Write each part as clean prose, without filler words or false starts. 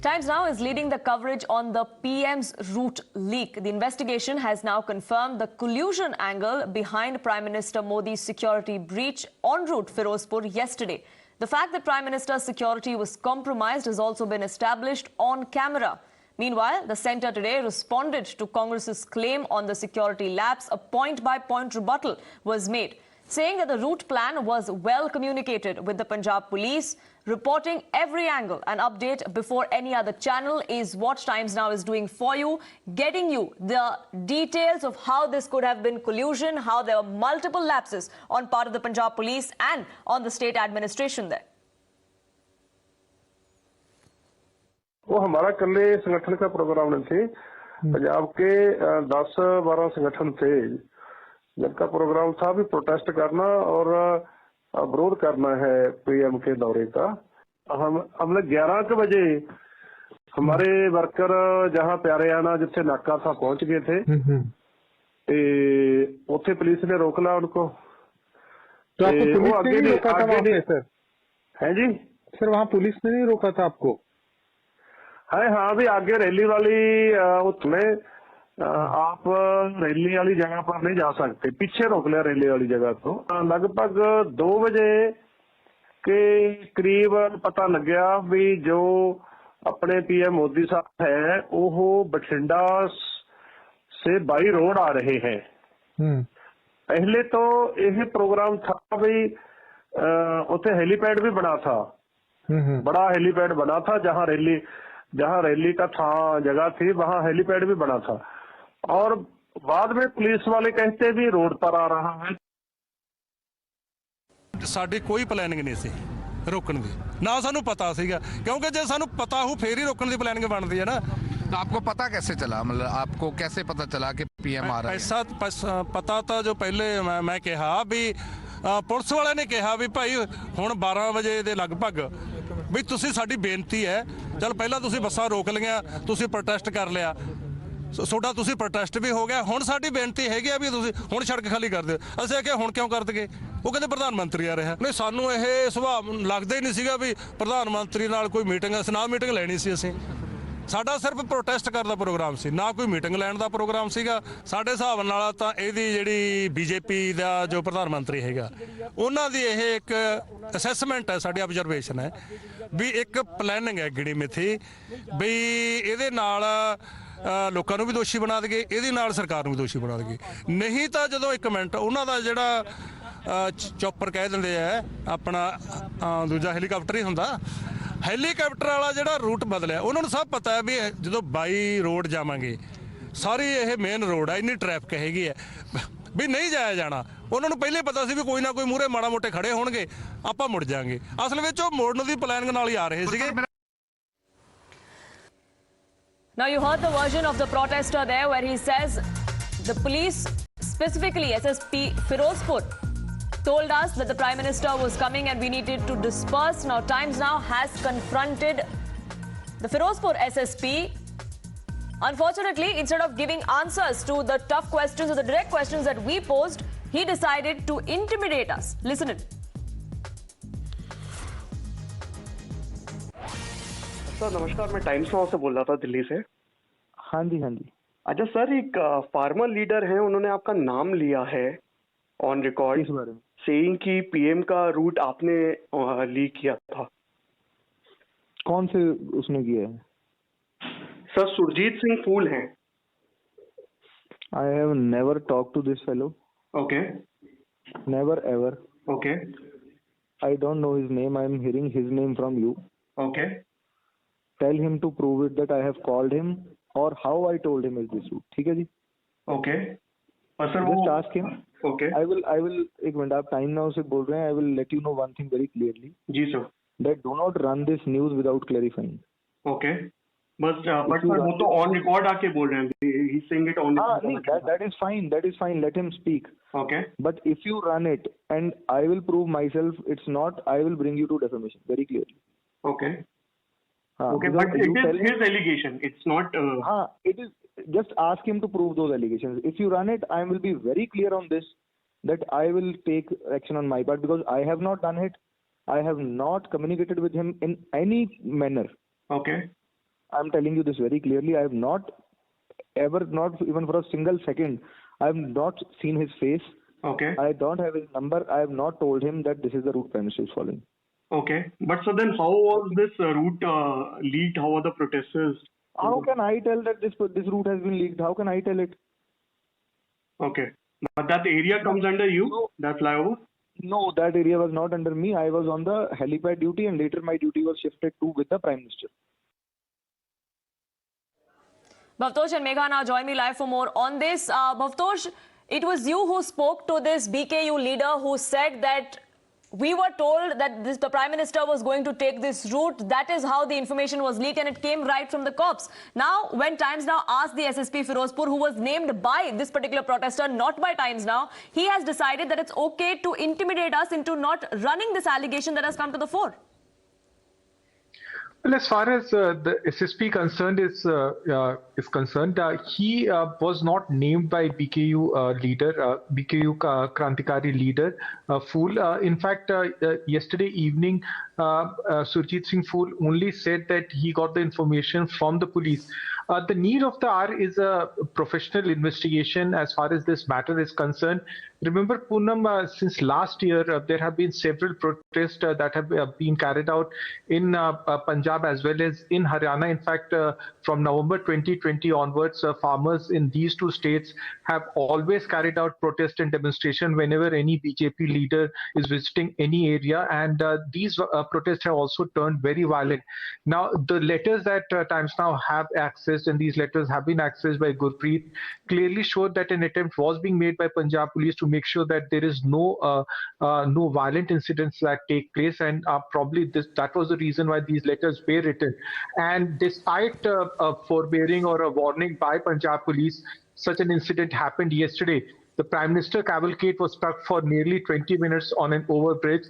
Times Now is leading the coverage on the PM's route leak. The investigation has now confirmed the collusion angle behind Prime Minister Modi's security breach en route Firozpur yesterday. The fact that Prime Minister's security was compromised has also been established on camera. Meanwhile, the centre today responded to Congress's claim on the security lapse. A point-by-point rebuttal was made, saying that the route plan was well communicated with the Punjab police. Reporting every angle and update before any other channel is what Times Now is doing for you, getting you the details of how this could have been collusion, how there were multiple lapses on part of the Punjab police and on the state administration there. वो हमारा कल्ले संगठन का programme नहीं थे। पंजाब के 10-12 संगठन थे जिनका प्रोग्राम था भी प्रोटेस्ट करना और विरोध करना है पीएम के दौरे का। हमने 11 बजे हमारे वर्कर जहां प्यारेआना जिथे नाका था पहुंच गए थे, उथे पुलिस ने रोक ला उनको। तो आपको पुलिस ने नहीं रोका था वहां पे सर? है जी सर, वहां पुलिस ने नहीं रोका था आपको? है हाँ, भी आगे रैली वाली उसमें आप रैली वाली जगह पर नहीं जा सकते, पीछे रोक लिया रैली वाली जगह। तो लगभग 2 बजे के करीब पता लग गया भी जो अपने पीएम मोदी साहब है वो बठिंडा से बाई रोड आ रहे हैं। पहले तो यह प्रोग्राम था भी उसे हेलीपैड भी बना था, बड़ा हेलीपैड बना था, जहां रैली का था जगह थी वहां हेलीपैड भी बना था। और बाद में पुलिस वाले कहते भी रोड पर आ रहा है। साडी कोई प्लानिंग नहीं सी रोकने दी, ना सानू पता सीगा, क्योंकि जे सानू पता हो फिर ही रोकने की प्लानिंग बनती है ना। तो आपको पता कैसे चला, मतलब आपको कैसे पता चला कि पीएम आ रहा है? ऐसा पता था जो पहले मैं कहा भी पुलिस वाले ने कहा भी भाई हुण 12 बजे के लगभग भी तुसी साडी बेनती है, चल पहला तुसी बसां रोक लिया, तुसी प्रोटेस्ट कर लिया, सोडा तुसी प्रोटेस्ट भी हो गया, हुण साडी बेनती हैगी आ भी तुसी हुण सड़क खाली कर दिओ। असीं आखिया हुण क्यों कर दगे? वो कहते प्रधानमंत्री आ रहा। नहीं, सानू ये सुभाव लगदा ही नहीं सीगा भी प्रधानमंत्री नाल कोई मीटिंग, असीं ना मीटिंग लैनी सी। असीं साडा सिर्फ प्रोटेस्ट करदा प्रोग्राम सी, ना कोई मीटिंग लैण दा प्रोग्राम सीगा। साडे हिसाब नाल तां इहदी जिहड़ी बीजेपी दा जो प्रधानमंत्री हैगा उन्हां दी इह एक असैसमेंट है, साडी ऑब्जरवेशन है भी एक प्लैनिंग है गिणी मिथी भी इहदे नाल लोकां नूं भी दोषी बना दईए, इहदे नाल सरकार नूं भी दोषी बना दईए। नहीं तां जदों एक मिनट उन्हां दा जिहड़ा चॉपर कह दिंदे आ अपना दूजा हेलीकाप्टर ही हुंदा, हेलीकाप्टर वाला जिहड़ा रूट बदलिया उन्हां नूं सब पता है भी जदों बाई रोड जावांगे सारी ये मेन रोड है, इन्नी ट्रैफिक हैगी है भी नहीं जाया जाना। उन्हां नूं पहले पता सी भी कोई ना कोई मूहरे माड़ा मोटे खड़े होणगे, आपां मुड़ जाएंगे। असल विच ओह मोड़न दी प्लानिंग नाल ही आ रहे सीगे। Now you heard the version of the protester there where he says the police, specifically SSP Firozpur, told us that the Prime Minister was coming and we needed to disperse. Now Times Now has confronted the Firozpur SSP. Unfortunately, instead of giving answers to the tough questions or the direct questions that we posed, he decided to intimidate us. Listen in. Sir नमस्कार, मैं times now से बोल रहा था दिल्ली से। हाँ जी हाँ जी। अच्छा सर, एक फार्मर लीडर है, उन्होंने आपका नाम लिया है ऑन रिकॉर्ड सेइंग कि पीएम का रूट आपने लीक किया था। कौन से उसने किया है? सर सुरजीत सिंह फूल हैं। I have never talk to this fellow. Okay. Never ever. Okay. I don't know his name, I am hearing his name from you. Okay. Tell him to prove it that I have called him or how I told him is this route. ठीक है जी? Okay. और sir Just ask him. Okay. I will एक minute, आप time now से बोल रहे हैं। I will let you know one thing very clearly. जी sir. That do not run this news without clarifying. Okay. बस बट सर वो तो ऑन रिकॉर्ड आके बोल रहे हैं। He is saying it on record. That is fine. That is fine. Let him speak. Okay. But if you run it and I will prove myself it's not, I will bring you to defamation very clearly. Okay. Okay, but it is his allegation. It's not. It is. Just ask him to prove those allegations. If you run it, I will be very clear on this that I will take action on my part because I have not done it. I have not communicated with him in any manner. Okay. I'm telling you this very clearly. I have not ever, not even for a single second, I have not seen his face. Okay. I don't have his number. I have not told him that this is the route Prime Minister is following. Okay. But so then how was this route leaked? How were the protesters? How can I tell that this route has been leaked? How can I tell it? Okay. But that area comes under you, No. that flyover? No, that area was not under me. I was on the helipad duty, and later my duty was shifted to with the Prime Minister. Bhavtosh and Megha now join me live for more on this. Bhavtosh, it was you who spoke to this BKU leader who said that we were told that the Prime Minister was going to take this route. That is how the information was leaked, and it came right from the cops. Now, when Times Now asked the SSP Firozpur, who was named by this particular protester, not by Times Now, he has decided that it's okay to intimidate us into not running this allegation that has come to the fore. Well, as far as the SSP concerned is concerned, he was not named by BKU leader, BKU Krantikari leader, Phul. In fact, yesterday evening, Surjit Singh Phul only said that he got the information from the police. The need of the hour is a professional investigation as far as this matter is concerned. Remember, Poonam, since last year, there have been several protests that have been carried out in Punjab as well as in Haryana. In fact, from November 2020 onwards, farmers in these two states have always carried out protest and demonstration whenever any BJP leader is visiting any area. And these protests have also turned very violent. Now, the letters that Times Now have accessed, and these letters have been accessed by Gurpreet, clearly showed that an attempt was being made by Punjab police to make sure that there is no violent incidents that take place, and probably that was the reason why these letters were written. And despite a forbearing or a warning by Punjab police, such an incident happened yesterday. The Prime Minister cavalcade was stuck for nearly 20 minutes on an overbridge,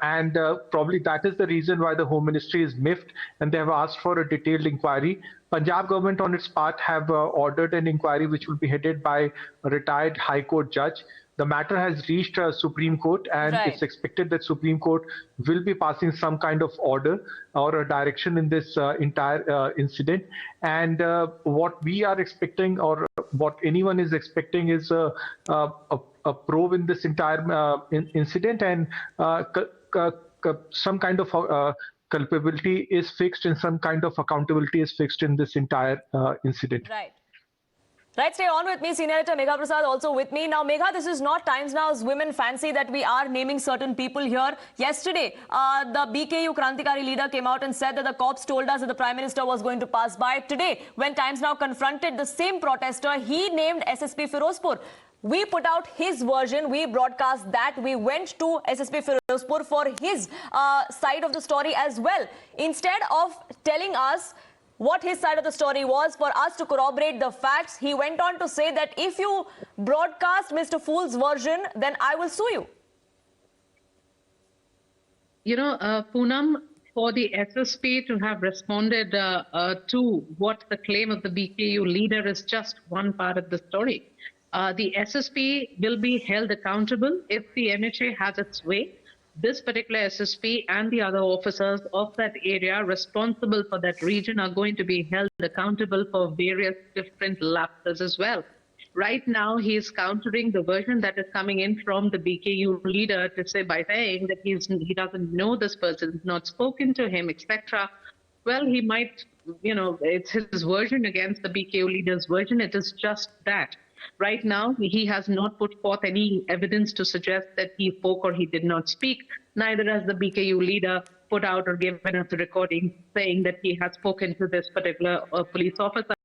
and probably that is the reason why the Home Ministry is miffed, and they have asked for a detailed inquiry. Punjab government on its part have ordered an inquiry which will be headed by a retired High Court judge. The matter has reached Supreme Court, and it's expected that Supreme Court will be passing some kind of order or a direction in this entire incident. And what we are expecting, or what anyone is expecting, is a probe in this entire incident, and some kind of culpability is fixed and some kind of accountability is fixed in this entire incident. Right, stay on with me. Senior editor Megha Prasad also with me. Now, Megha, this is not Times Now's women fancy that we are naming certain people here. Yesterday, the BKU Krantikari leader came out and said that the cops told us that the Prime Minister was going to pass by. Today, when Times Now confronted the same protester, he named SSP Firozpur. We put out his version, we broadcast that, we went to SSP Firozpur for his side of the story as well. Instead of telling us what his side of the story was, for us to corroborate the facts, he went on to say that if you broadcast Mr. Phul's version, then I will sue you. You know, Poonam, for the SSP to have responded to what the claim of the BKU leader is just one part of the story. The SSP will be held accountable if the MHA has its way. This particular SSP and the other officers of that area responsible for that region are going to be held accountable for various different lapses as well. Right now, he is countering the version that is coming in from the BKU leader to say by saying that he doesn't know this person, not spoken to him, etc. Well, he might, you know, it's his version against the BKU leader's version. It is just that. Right now, he has not put forth any evidence to suggest that he spoke or he did not speak. Neither has the BKU leader put out or given us a recording saying that he has spoken to this particular police officer.